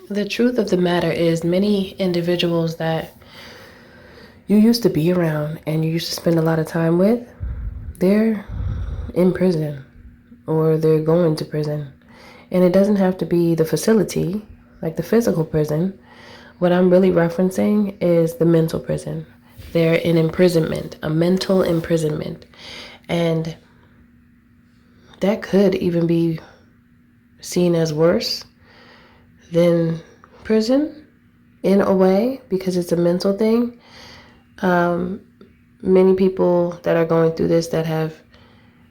The truth of the matter is, many individuals that you used to be around and you used to spend a lot of time with, they're in prison or they're going to prison. And it doesn't have to be the facility, like the physical prison. What I'm really referencing is the mental prison. They're in imprisonment, a mental imprisonment. And that could even be seen as worse than prison in a way, because it's a mental thing. Many people that are going through this that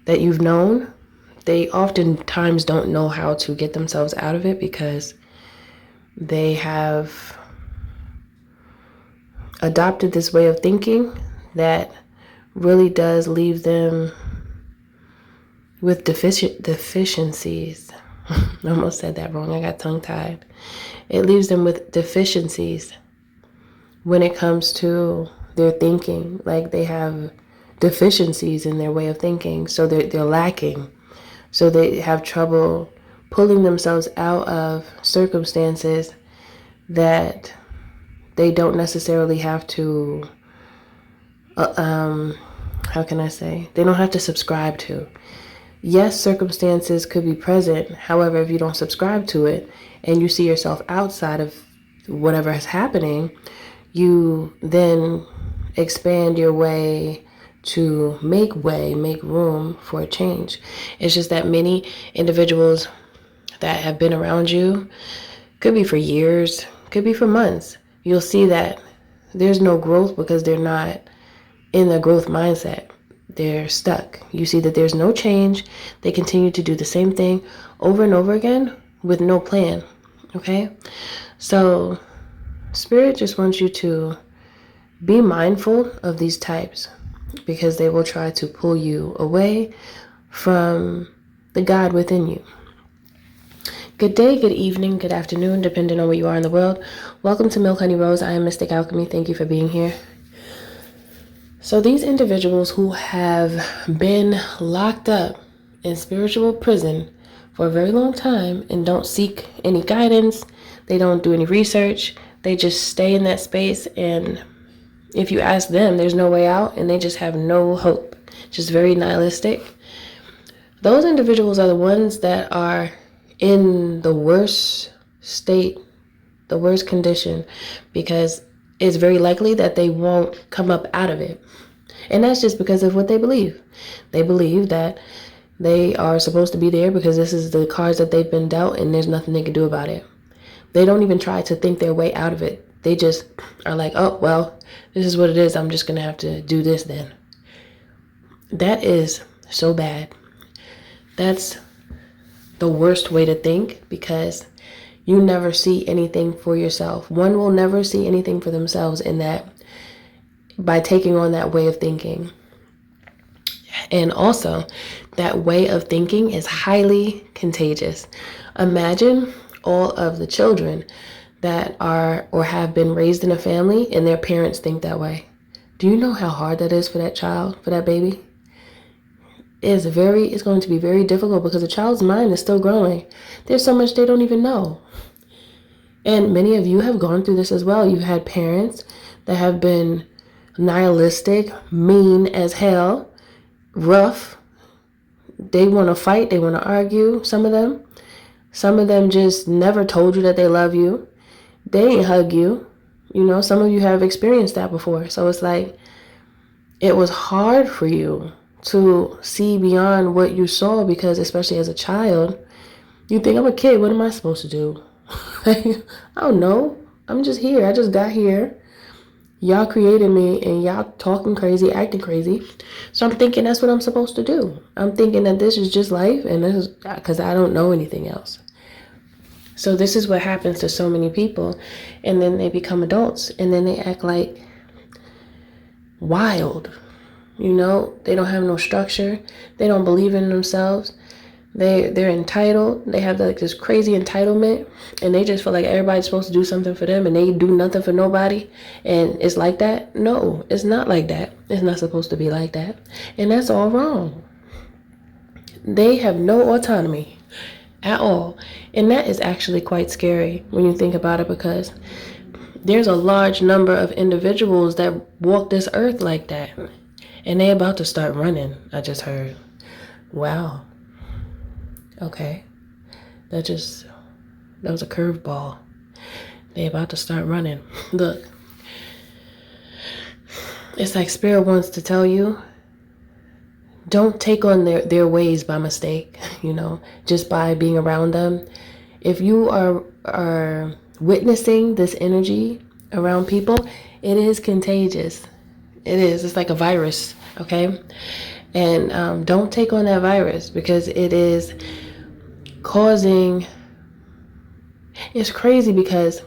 you've known, they oftentimes don't know how to get themselves out of it because they have adopted this way of thinking that really does leave them with deficiencies. I almost said that wrong. I got tongue-tied. It leaves them with deficiencies when it comes to their thinking. Like, they have deficiencies in their way of thinking, so they're lacking. So they have trouble pulling themselves out of circumstances that they don't necessarily have to, how can I say? They don't have to subscribe to. Yes, circumstances could be present. However, if you don't subscribe to it and you see yourself outside of whatever is happening, you then expand your way to make room for a change. It's just that many individuals that have been around you, could be for years, could be for months, you'll see that there's no growth because they're not in the growth mindset. They're stuck. You see that there's no change. They continue to do the same thing over and over again with no plan. Okay? So Spirit just wants you to be mindful of these types, because they will try to pull you away from the God within you. Good day, good evening, good afternoon, depending on where you are in the world. Welcome to Milk Honey Rose. I am Mystic Alchemy. Thank you for being here. So these individuals who have been locked up in spiritual prison for a very long time and don't seek any guidance, they don't do any research, they just stay in that space, and if you ask them, there's no way out, and they just have no hope, just very nihilistic. Those individuals are the ones that are in the worst state, the worst condition, because it's very likely that they won't come up out of it. And that's just because of what they believe. They believe that they are supposed to be there because this is the cards that they've been dealt, and there's nothing they can do about it. They don't even try to think their way out of it. They just are like, oh, well, this is what it is. I'm just going to have to do this then. That is so bad. That's the worst way to think, because you never see anything for yourself. One will never see anything for themselves in that, by taking on that way of thinking. And also, that way of thinking is highly contagious. Imagine all of the children that are or have been raised in a family and their parents think that way. Do you know how hard that is for that child, for that baby? It's going to be very difficult because the child's mind is still growing. There's so much they don't even know. And many of you have gone through this as well. You've had parents that have been nihilistic, mean as hell, rough. They want to fight, they want to argue, some of them. Some of them just never told you that they love you. They ain't hug you. You know, some of you have experienced that before. So it's like, it was hard for you to see beyond what you saw, because especially as a child, you think, I'm a kid, what am I supposed to do? I don't know. I'm just here. I just got here. Y'all created me and y'all talking crazy, acting crazy. So I'm thinking that's what I'm supposed to do. I'm thinking that this is just life, and this is because I don't know anything else. So this is what happens to so many people, and then they become adults, and then they act like wild. You know, they don't have no structure. They don't believe in themselves. They're entitled. They have like this crazy entitlement, and they just feel like everybody's supposed to do something for them, and they do nothing for nobody. And it's like that? No, it's not like that. It's not supposed to be like that. And that's all wrong. They have no autonomy at all. And that is actually quite scary when you think about it, because there's a large number of individuals that walk this earth like that. And they about to start running, I just heard. Wow. Okay. That was a curveball. They about to start running. Look. It's like Spirit wants to tell you, don't take on their ways by mistake, just by being around them. If you are witnessing this energy around people, it is contagious. It is. It's like a virus, okay? And don't take on that virus, because it is causing... It's crazy, because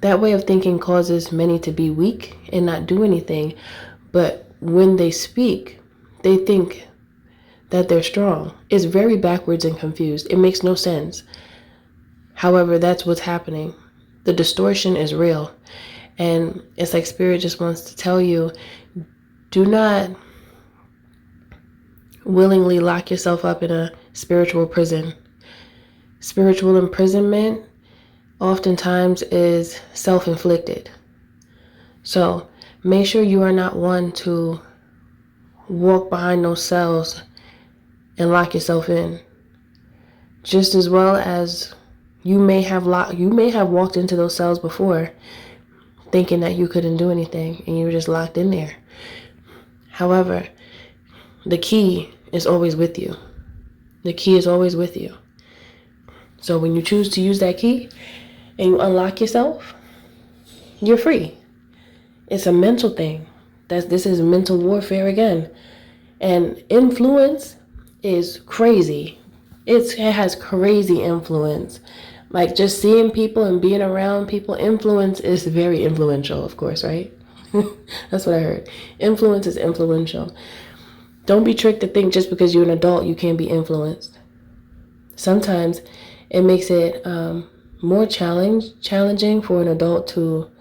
that way of thinking causes many to be weak and not do anything. But when they speak, they think that they're strong. It's very backwards and confused. It makes no sense. However, that's what's happening. The distortion is real. And it's like Spirit just wants to tell you, do not willingly lock yourself up in a spiritual prison. Spiritual imprisonment oftentimes is self-inflicted. So make sure you are not one to walk behind those cells and lock yourself in. Just as well as you may have walked into those cells before thinking that you couldn't do anything and you were just locked in there. However, the key is always with you. The key is always with you. So when you choose to use that key and you unlock yourself, you're free. It's a mental thing. This is mental warfare again. And influence is crazy. It has crazy influence. Like just seeing people and being around people, influence is very influential, of course, right? That's what I heard. Influence is influential. Don't be tricked to think just because you're an adult you can't be influenced. Sometimes it makes it more challenging for an adult to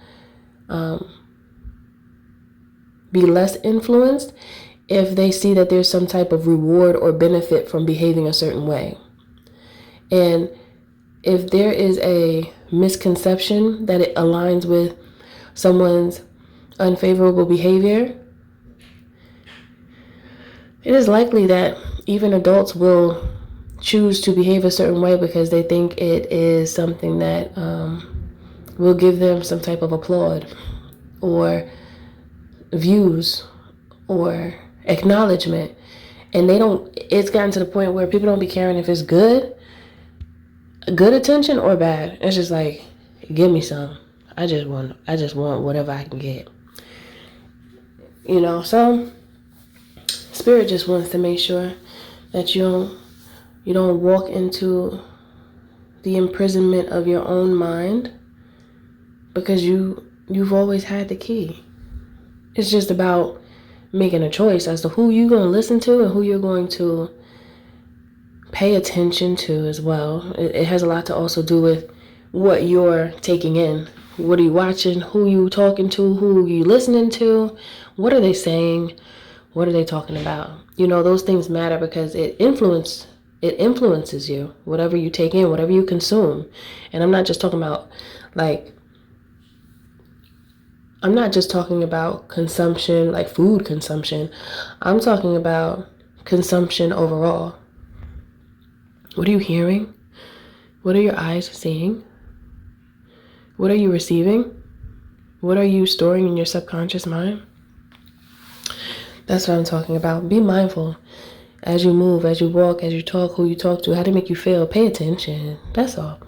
be less influenced if they see that there's some type of reward or benefit from behaving a certain way. And if there is a misconception that it aligns with someone's unfavorable behavior, it is likely that even adults will choose to behave a certain way because they think it is something that will give them some type of applaud or views or acknowledgement. And it's gotten to the point where people don't be caring if it's good attention or bad. It's just like, give me some. I just want whatever I can get. So Spirit just wants to make sure that you don't walk into the imprisonment of your own mind, because you've always had the key. It's just about making a choice as to who you're going to listen to and who you're going to pay attention to as well. It has a lot to also do with what you're taking in. What are you watching? Who are you talking to? Who are you listening to? What are they saying? What are they talking about? Those things matter because it influences you. Whatever you take in, whatever you consume. And I'm not just talking about consumption, like food consumption. I'm talking about consumption overall. What are you hearing? What are your eyes seeing? What are you receiving? What are you storing in your subconscious mind? That's what I'm talking about. Be mindful as you move, as you walk, as you talk, who you talk to, how they make you feel. Pay attention. That's all.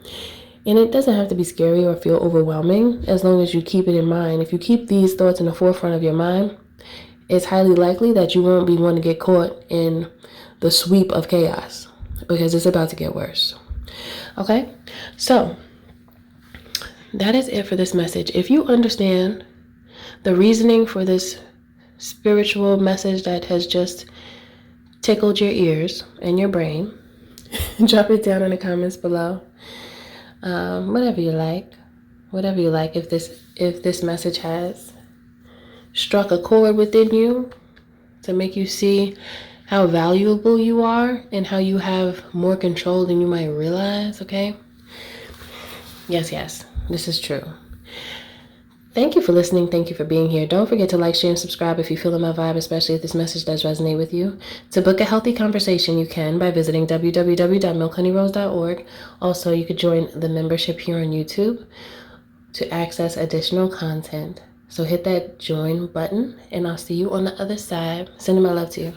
And it doesn't have to be scary or feel overwhelming as long as you keep it in mind. If you keep these thoughts in the forefront of your mind, it's highly likely that you won't be one to get caught in the sweep of chaos, because it's about to get worse. Okay? So that is it for this message. If you understand the reasoning for this spiritual message that has just tickled your ears and your brain, drop it down in the comments below. Whatever you like. If this message has struck a chord within you to make you see how valuable you are and how you have more control than you might realize, okay? Yes, this is true. Thank you for listening. Thank you for being here. Don't forget to like, share, and subscribe if you feel in my vibe, especially if this message does resonate with you. To book a healthy conversation, you can by visiting www.milkhoneyrose.org. Also, you could join the membership here on YouTube to access additional content. So hit that join button, and I'll see you on the other side. Sending my love to you.